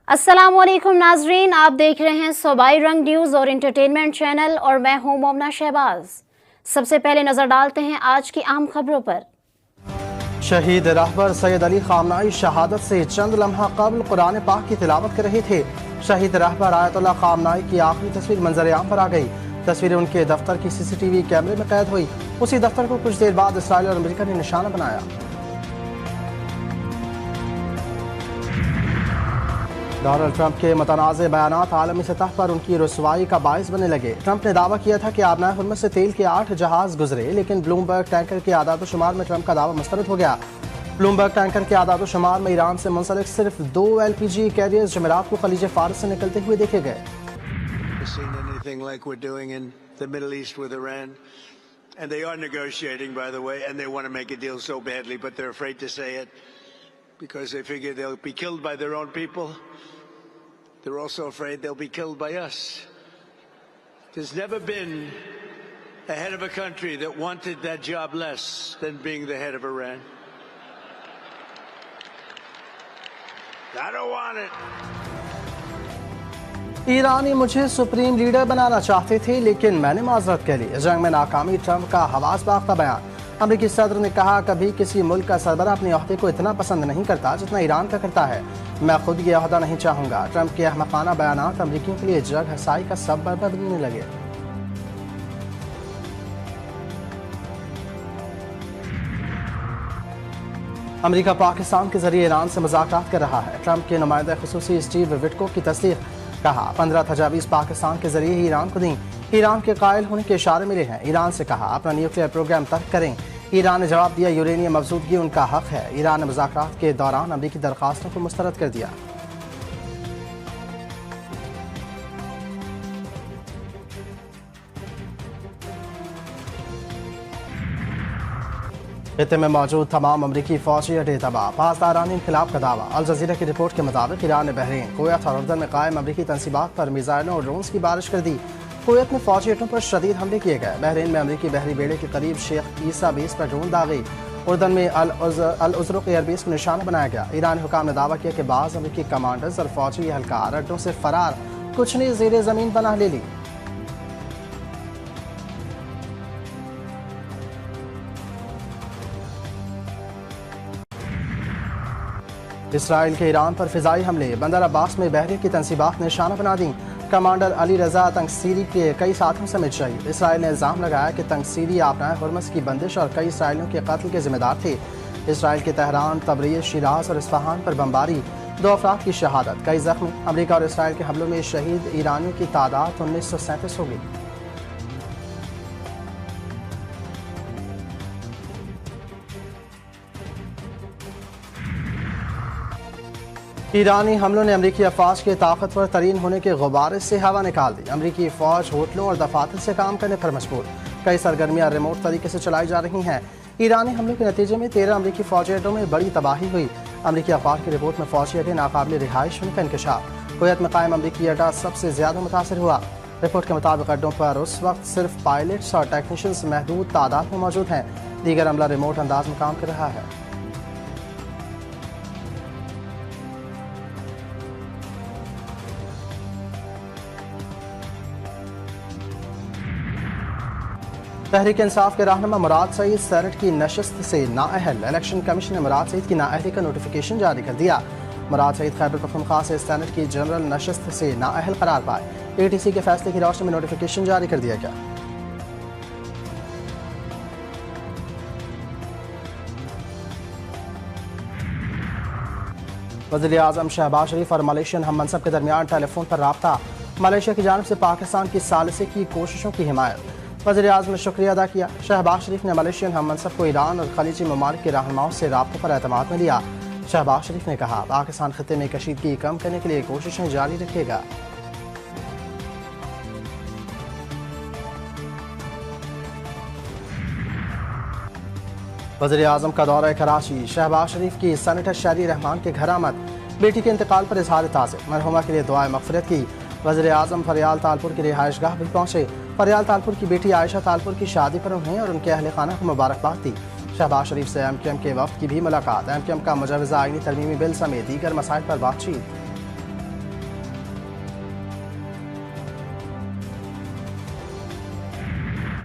अस्सलामुअलैकुम नाजरीन, आप देख रहे हैं सूबाई रंग न्यूज़ और इंटरटेनमेंट चैनल और मैं हूं मोमना शहबाज। सबसे पहले नजर डालते हैं आज की अहम खबरों पर। शहीद रहबर सैयद अली खामनाई शहादत से चंद लम्हा कबल कुरान पाक की तिलावत कर रहे थे। शहीद रहबर आयतुल्लाह खामनाई की आखिरी तस्वीर मंजर आम पर आ गई। तस्वीर उनके दफ्तर की CCTV कैमरे में कैद हुई। उसी दफ्तर को कुछ देर बाद इसराइल और अमेरिका ने निशाना बनाया। डोनाल्ड ट्रंप के मुतनाज़ बयानात आलमी सतह पर उनकी रुसवाई का बायस बनने लगे। ट्रंप ने दावा किया था कि आबनाए हुर्मुज़ से तेल के 8 जहाज गुजरे, लेकिन ब्लूमबर्ग टैंकर के आदाद-ओ-शुमार में ट्रंप का दावा मुस्तरद हो गया। ब्लूमबर्ग टैंकर के आदाद-ओ-शुमार में ईरान से मुंसलिक सिर्फ 2 LPG कैरियर्स जमेरात को खलीज फारस से निकलते हुए देखे गए। And they are negotiating, by the way, and they want to make a deal so badly, but they're afraid to say it because they figure they'll be killed by their own people. They're also afraid they'll be killed by us. There's never been a head of a country that wanted that job less than being the head of Iran. I don't want it. ईरानी मुझे supreme leader बनाना चाहते थे, लेकिन मैंने माजरत कह ली। जंग में नाकामी ट्रंप का हवास बाख्ता बयान। अमेरिकी सदर ने कहा, कभी किसी मुल्क का सरबराह अपने ओहदे को इतना पसंद नहीं करता जितना ईरान का करता है। मैं खुद ये ओहदा नहीं चाहूंगा। ट्रंप के अहमकाना बयानात अमेरिकियों के लिए जग हसाई का सबब बनने लगे। अमेरिका पाकिस्तान के जरिए ईरान से मुज़ाकरात कर रहा है। ट्रंप के नुमाइंदा खुसूसी स्टीव विटकोफ की तस्दीक। कहा, 15 तजावीज़ पाकिस्तान के जरिए ही ईरान को दी। ईरान के कायल होने के इशारे मिले हैं। ईरान से कहा, अपना न्यूक्लियर प्रोग्राम तर्क करें। ईरान ने जवाब दिया, यूरेनियम मौजूदगी उनका हक है। ईरान ने मुज़ाकरात के दौरान अमेरिकी दरख्वास्तों को मुस्तरद कर दिया। खित्ते में मौजूद तमाम अमरीकी फौजी अड्डे तबाह। पासदारानी इनकलाब का दावा। अल जज़ीरा की रिपोर्ट के मुताबिक ईरान ने बहरीन, कुवैत और उर्दन में कायम अमरीकी तंसीबात पर मिसाइलों और ड्रोन्स की बारिश कर दी। कुवैत में फौजी अड्डों पर शदीद हमले किए गए। बहरीन में अमरीकी बहरी बेड़े के करीब शेख ईसा बेस पर ड्रोन दागी। उर्दन में अल उज़रुक एयरबेस को निशाना बनाया गया। ईरानी हुकाम ने दावा किया कि बाज़ अमरीकी कमांडर्स और फौजी एहलकार अड्डों से फरार, कुछ ने ज़ेरे ज़मीन पनाह ले ली। इसराइल के ईरान पर फिजाई हमले। बंदर अब्बास में बहरी की तंसीबात ने निशाना बना दी। कमांडर अली रजा तंगसीरी के कई साथियों समेत शहीद। इसराइल ने इल्ज़ाम लगाया कि तंगसीरी आबनाए हुर्मुज़ की बंदिश और कई इसराइलियों के कत्ल के जिम्मेदार थे। इसराइल के तेहरान, तबरीज़, शिराज और इस्फहान पर बमबारी, 2 अफराद की शहादत, कई जख्मी। अमरीका और इसराइल के हमलों में शहीद ईरानियों की तादाद 1937 हो गई। ईरानी हमलों ने अमरीकी अफवाज के ताकतवर तरीन होने के गुब्बारे से हवा निकाल दी। अमरीकी फ़ौज होटलों और दफातर से काम करने पर मजबूर। कई सरगर्मियां रिमोट तरीके से चलाई जा रही हैं। ईरानी हमलों के नतीजे में 13 अमरीकी फौजी अड्डों में बड़ी तबाही हुई। अमरीकी अखबार की रिपोर्ट में फौजी अड्डे नाकाबिल रिहाइश होने का इंकशाफ। कुवैत में कायम अमरीकी अड्डा सबसे ज्यादा मुतासर हुआ। रिपोर्ट के मुताबिक अड्डों पर उस वक्त सिर्फ पायलट्स और टेक्नीशियंस महदूद तादाद में मौजूद हैं। दीगर अमला रिमोट अंदाज में काम कर रहा है। तहरीक इंसाफ के रहनुमा मुराद सईद सेनेट की नशस्त से नाअहल। इलेक्शन कमीशन ने मुराद सईद की नाअहली का नोटिफिकेशन जारी कर दिया। मुराद सईद खैबर पख्तूनख्वा से सेनेट की जनरल नशस्त से नाअहल करार पाए। ATC के फैसले की रोशनी में नोटिफिकेशन जारी कर दिया गया। वज़ीर आज़म शहबाज शरीफ और मलेशियन हम मनसब के दरमियान टेलीफोन पर राब्ता। मलेशिया की जानिब से पाकिस्तान की सालिसी की कोशिशों की हिमायत। वज़ीर आज़म ने शुक्रिया अदा किया। शहबाज शरीफ ने मलेशियन हम मनसब को ईरान और खलीजी ममालिक के रहनुमाओं से राब्तों पर एतमाद में लिया। शहबाज शरीफ ने कहा, पाकिस्तान खित्ते में कशीदगी कम करने के लिए कोशिशें जारी रखेगा। वज़ीर आज़म का दौरा कराची। शहबाज शरीफ की सेनेटर शहरी रहमान के घर आमद। बेटी के इंतकाल पर इजहार ताज़ियत। मरहुमा के लिए दुआए मग़फ़िरत की। वज़ीर आज़म फरियाल तालपुर की रिहाइशगाह भी पहुँचे। फरियाल तालपुर की बेटी आयशा तालपुर की शादी पर उन्हें और उनके अहल खाना को मुबारकबाद दी। शहबाज शरीफ से MQM के वफ्द की भी मुलाकात। MQM का मुजवज़ा आईनी तरमीमी बिल समेत दीगर मसाइल पर बातचीत।